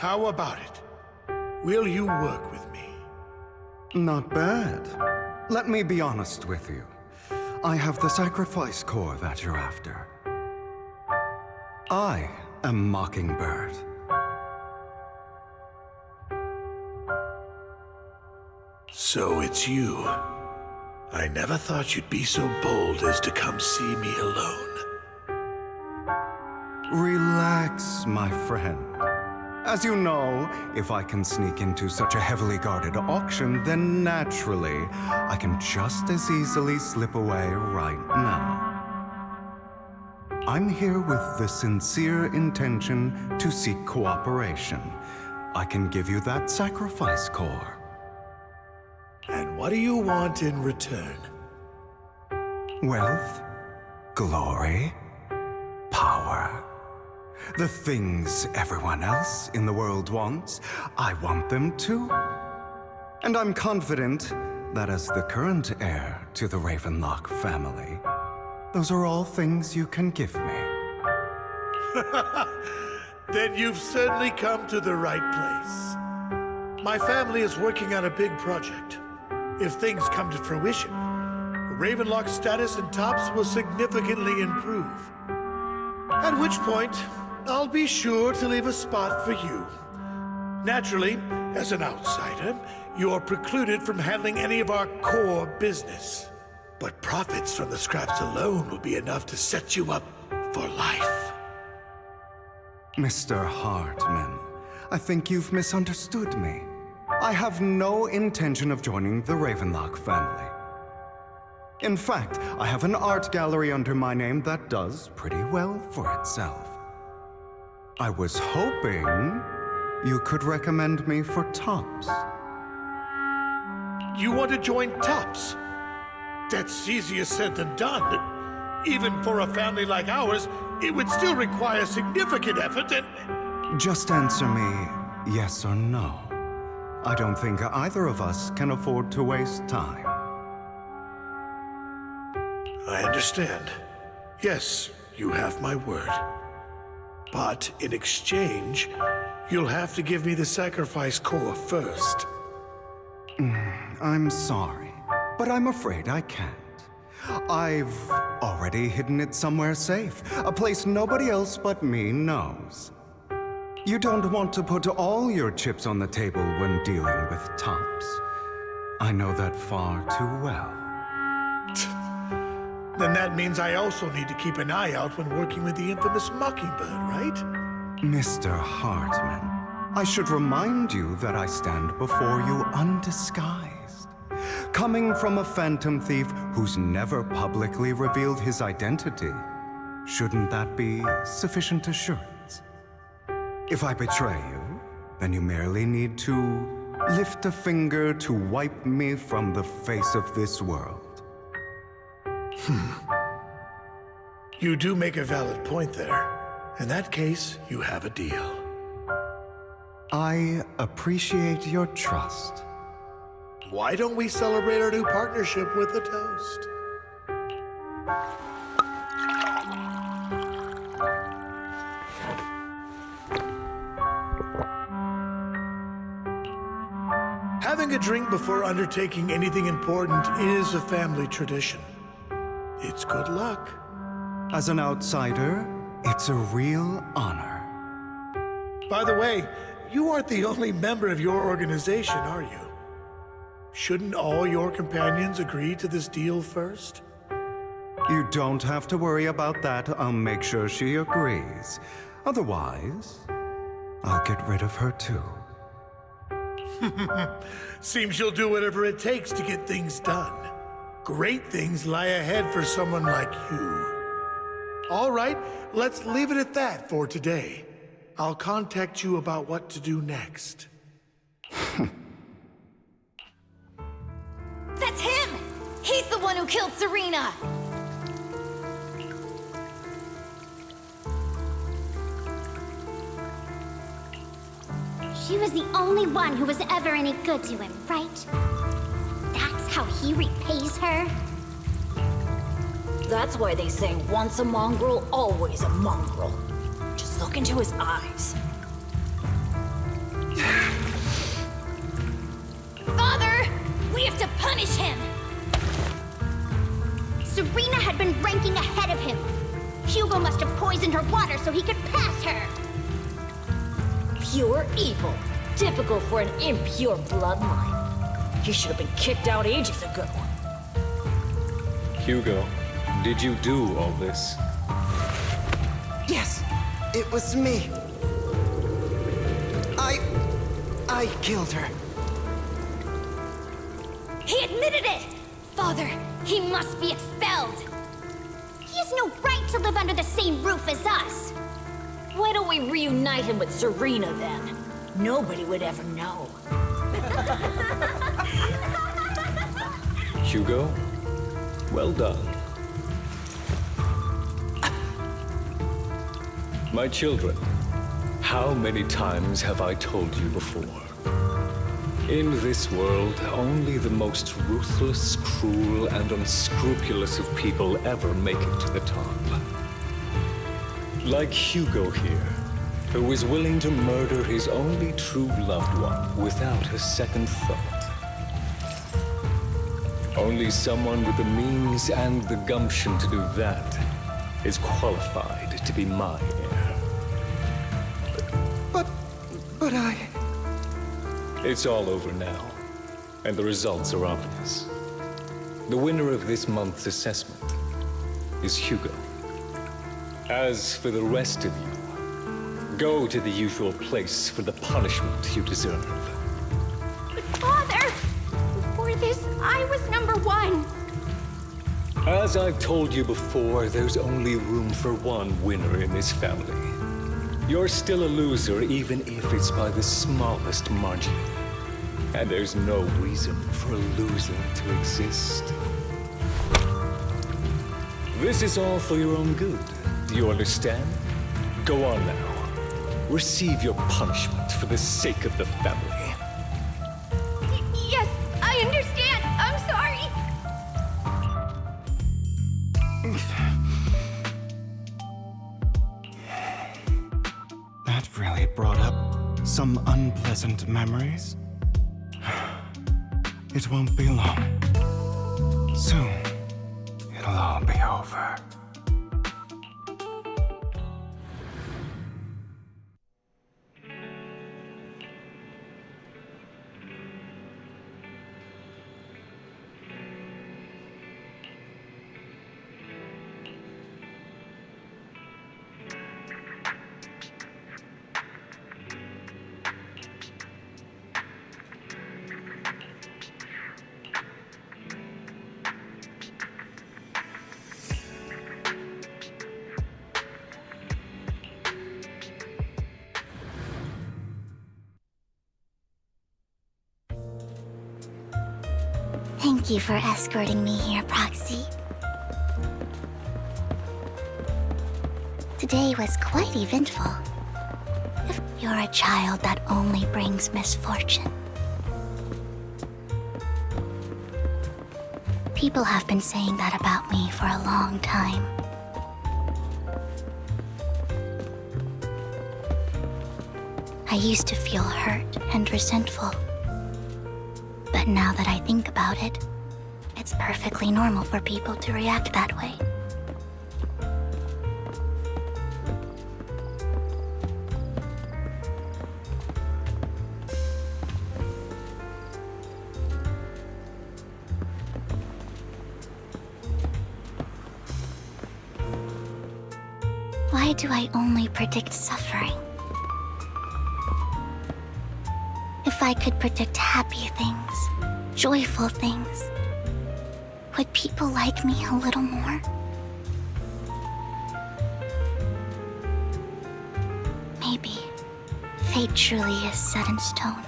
How about it? Will you work with me? Not bad. Let me be honest with you. I have the sacrifice core that you're after. I am Mockingbird. So it's you. I never thought you'd be so bold as to come see me alone. Relax, my friend. As you know, if I can sneak into such a heavily guarded auction, then naturally, I can just as easily slip away right now. I'm here with the sincere intention to seek cooperation. I can give you that sacrifice core. And what do you want in return? Wealth, glory, power. The things everyone else in the world wants, I want them too. And I'm confident that as the current heir to the Ravenlock family, those are all things you can give me. Then you've certainly come to the right place. My family is working on a big project. If things come to fruition, Ravenlock's status in Tops will significantly improve. At which point, I'll be sure to leave a spot for you. Naturally, as an outsider, you're precluded from handling any of our core business. But profits from the scraps alone will be enough to set you up for life. Mr. Hartman, I think you've misunderstood me. I have no intention of joining the Ravenlock family. In fact, I have an art gallery under my name that does pretty well for itself. I was hoping you could recommend me for Tops. You want to join Tops? That's easier said than done. Even for a family like ours, it would still require significant effort and... Just answer me yes or no. I don't think either of us can afford to waste time. I understand. Yes, you have my word. But in exchange, you'll have to give me the sacrifice core first. I'm sorry, but I'm afraid I can't. I've already hidden it somewhere safe, a place nobody else but me knows. You don't want to put all your chips on the table when dealing with Tops. I know that far too well. Then that means I also need to keep an eye out when working with the infamous Mockingbird, right? Mr. Hartman, I should remind you that I stand before you undisguised. Coming from a phantom thief who's never publicly revealed his identity, shouldn't that be sufficient assurance? If I betray you, then you merely need to lift a finger to wipe me from the face of this world. You do make a valid point there. In that case, you have a deal. I appreciate your trust. Why don't we celebrate our new partnership with a toast? Having a drink before undertaking anything important is a family tradition. It's good luck. As an outsider, it's a real honor. By the way, you aren't the only member of your organization, are you? Shouldn't all your companions agree to this deal first? You don't have to worry about that. I'll make sure she agrees. Otherwise, I'll get rid of her too. Seems you'll do whatever it takes to get things done. Great things lie ahead for someone like you. All right, let's leave it at that for today. I'll contact you about what to do next. That's him! He's the one who killed Serena! She was the only one who was ever any good to him, right? That's how he repays her? That's why they say once a mongrel, always a mongrel. Just look into his eyes. We have to punish him! Serena had been ranking ahead of him. Hugo must have poisoned her water so he could pass her. Pure evil. Typical for an impure bloodline. He should have been kicked out ages ago. Hugo, did you do all this? Yes, it was me. I killed her. He admitted it! Father, he must be expelled! He has no right to live under the same roof as us. Why don't we reunite him with Serena then? Nobody would ever know. Hugo, well done. My children, how many times have I told you before? In this world, only the most ruthless, cruel, and unscrupulous of people ever make it to the top. Like Hugo here, who was willing to murder his only true loved one without a second thought. Only someone with the means and the gumption to do that is qualified to be my heir. But I... It's all over now, and the results are obvious. The winner of this month's assessment is Hugo. As for the rest of you, go to the usual place for the punishment you deserve. But Father! Before this, I was number one. As I've told you before, there's only room for one winner in this family. You're still a loser, even if it's by the smallest margin. And there's no reason for a loser to exist. This is all for your own good. Do you understand? Go on now. Receive your punishment for the sake of the family. Yes, I understand. I'm sorry. That really brought up some unpleasant memories. It won't be long. Soon, it'll all be over. Thank you for escorting me here, Proxy. Today was quite eventful. If you're a child that only brings misfortune. People have been saying that about me for a long time. I used to feel hurt and resentful. But now that I think about it, it's perfectly normal for people to react that way. Why do I only predict suffering? If I could predict happy things, joyful things, would people like me a little more? Maybe fate truly is set in stone.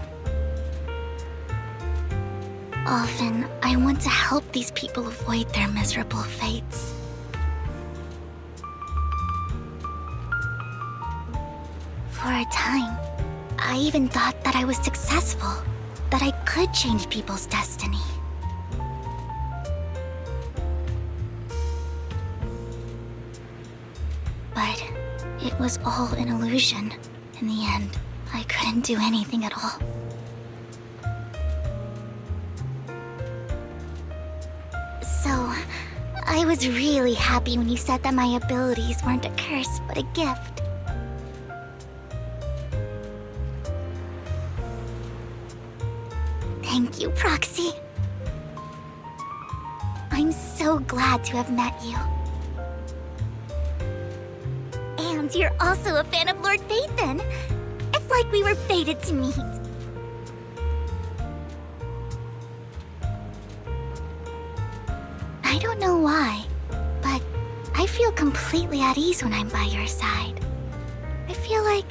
Often, I want to help these people avoid their miserable fates. For a time, I even thought that I was successful, that I could change people's destiny. But it was all an illusion. In the end, I couldn't do anything at all. I was really happy when you said that my abilities weren't a curse, but a gift. Thank you, Proxy. I'm so glad to have met you. And you're also a fan of Lord Phaethon. It's like we were fated to meet. I don't know why, but I feel completely at ease when I'm by your side. I feel like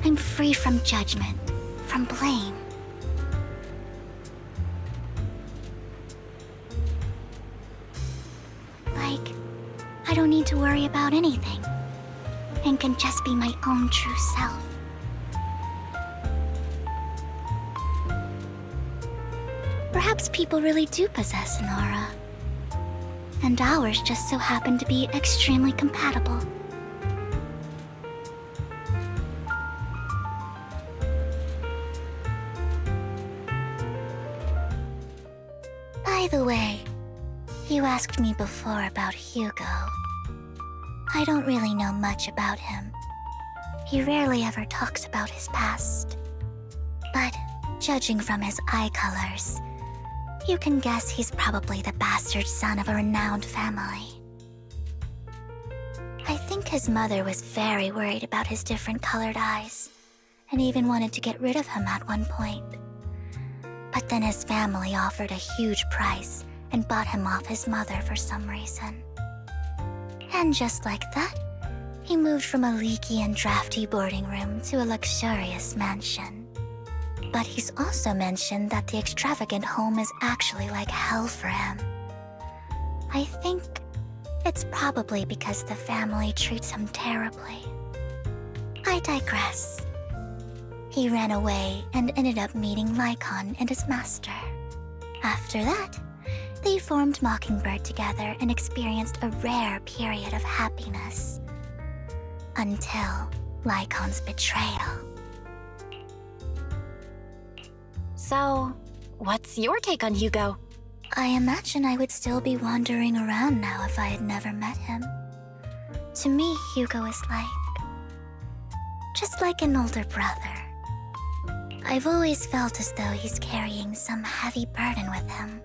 I'm free from judgment, from blame. Like, I don't need to worry about anything, and can just be my own true self. Perhaps people really do possess an aura, and ours just so happen to be extremely compatible. By the way, you asked me before about Hugo. I don't really know much about him. He rarely ever talks about his past. But judging from his eye colors, you can guess he's probably the bastard son of a renowned family. I think his mother was very worried about his different colored eyes, and even wanted to get rid of him at one point. But then his family offered a huge price and bought him off his mother for some reason. And just like that, he moved from a leaky and drafty boarding room to a luxurious mansion. But he's also mentioned that the extravagant home is actually like hell for him. I think it's probably because the family treats him terribly. I digress. He ran away and ended up meeting Lycon and his master. After that, they formed Mockingbird together and experienced a rare period of happiness. Until Lycon's betrayal. So, what's your take on Hugo? I imagine I would still be wandering around now if I had never met him. To me, Hugo is just like an older brother. I've always felt as though he's carrying some heavy burden with him.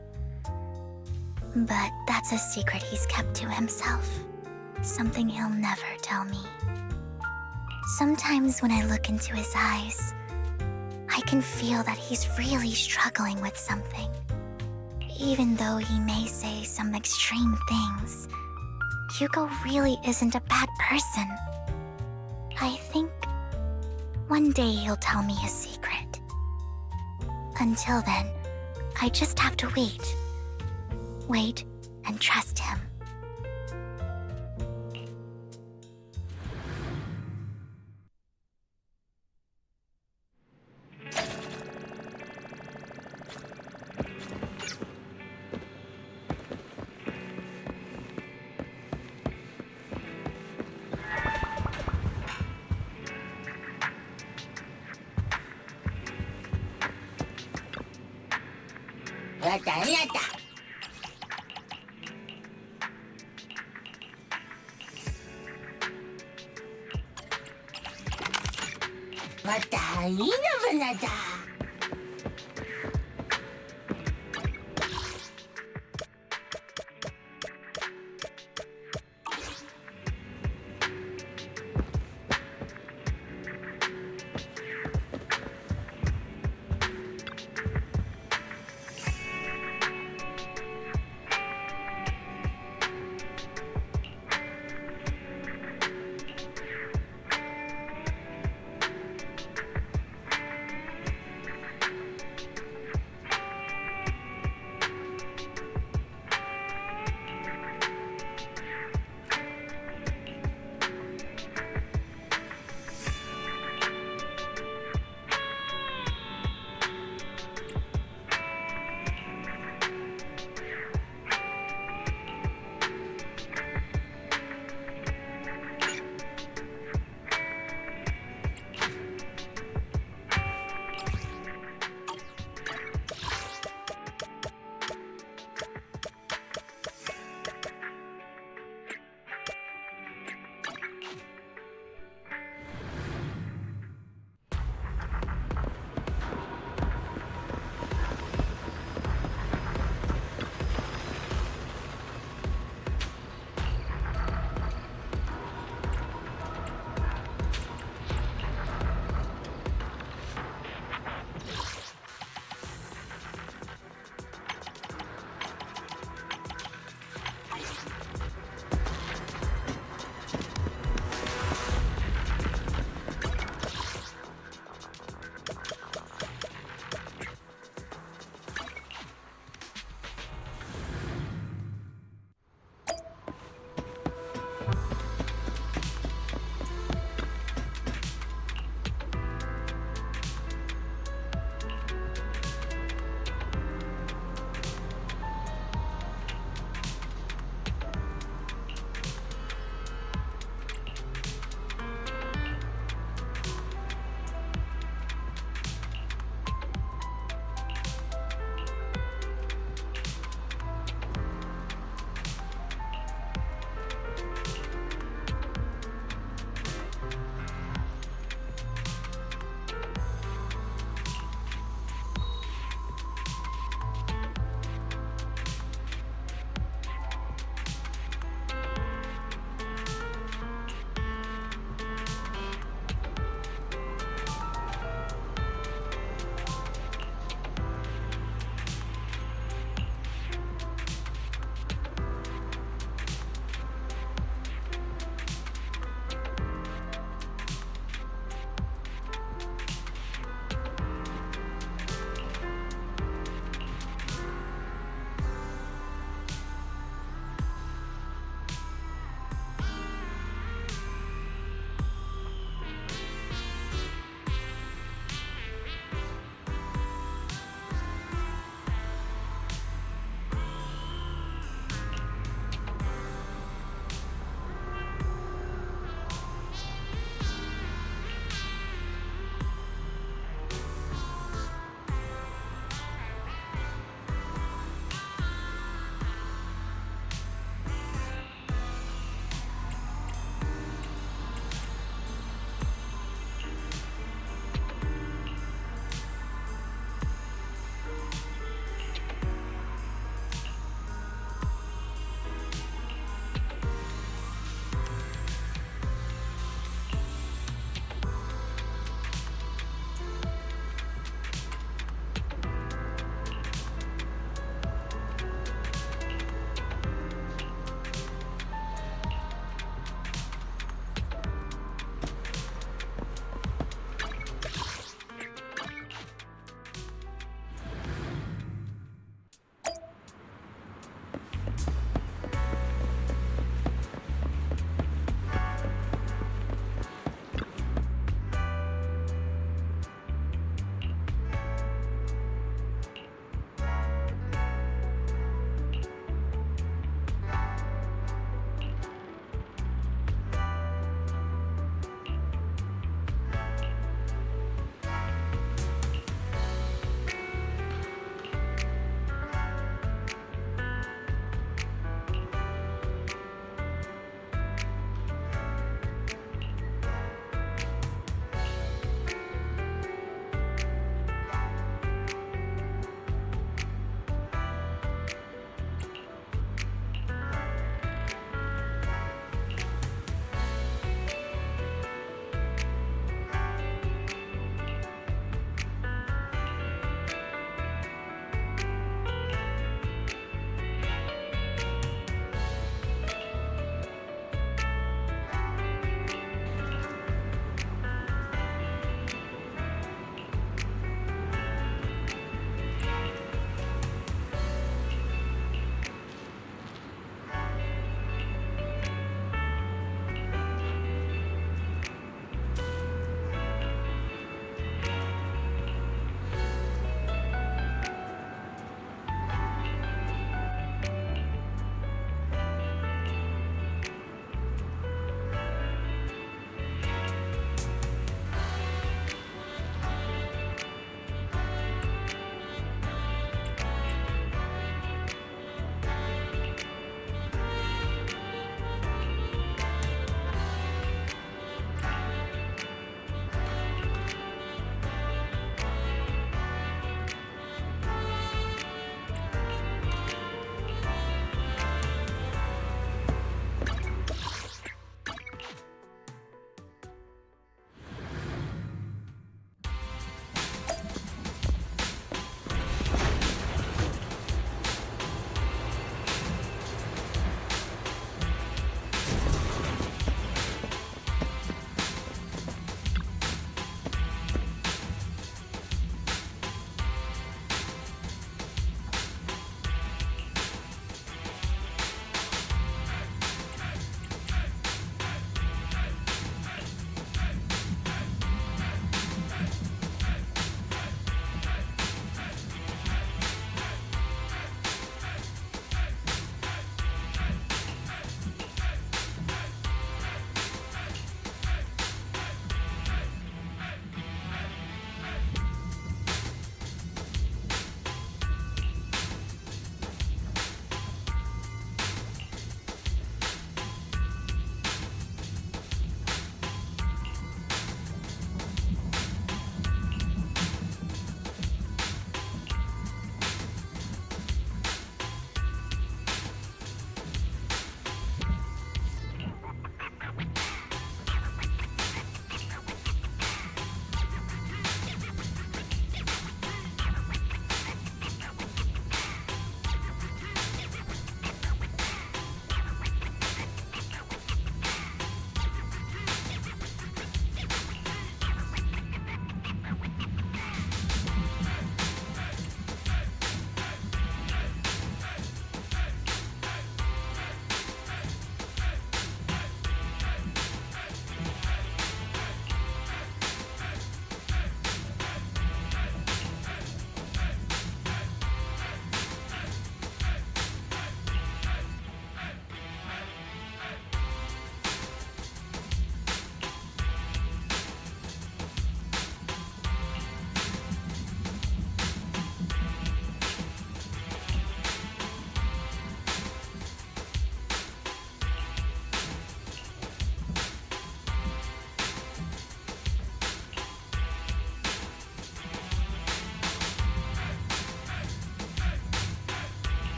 But that's a secret he's kept to himself. Something he'll never tell me. Sometimes when I look into his eyes, I can feel that he's really struggling with something. Even though he may say some extreme things, Hugo really isn't a bad person. I think one day he'll tell me his secret. Until then, I just have to wait. Wait and trust him. Batalina, Vanada.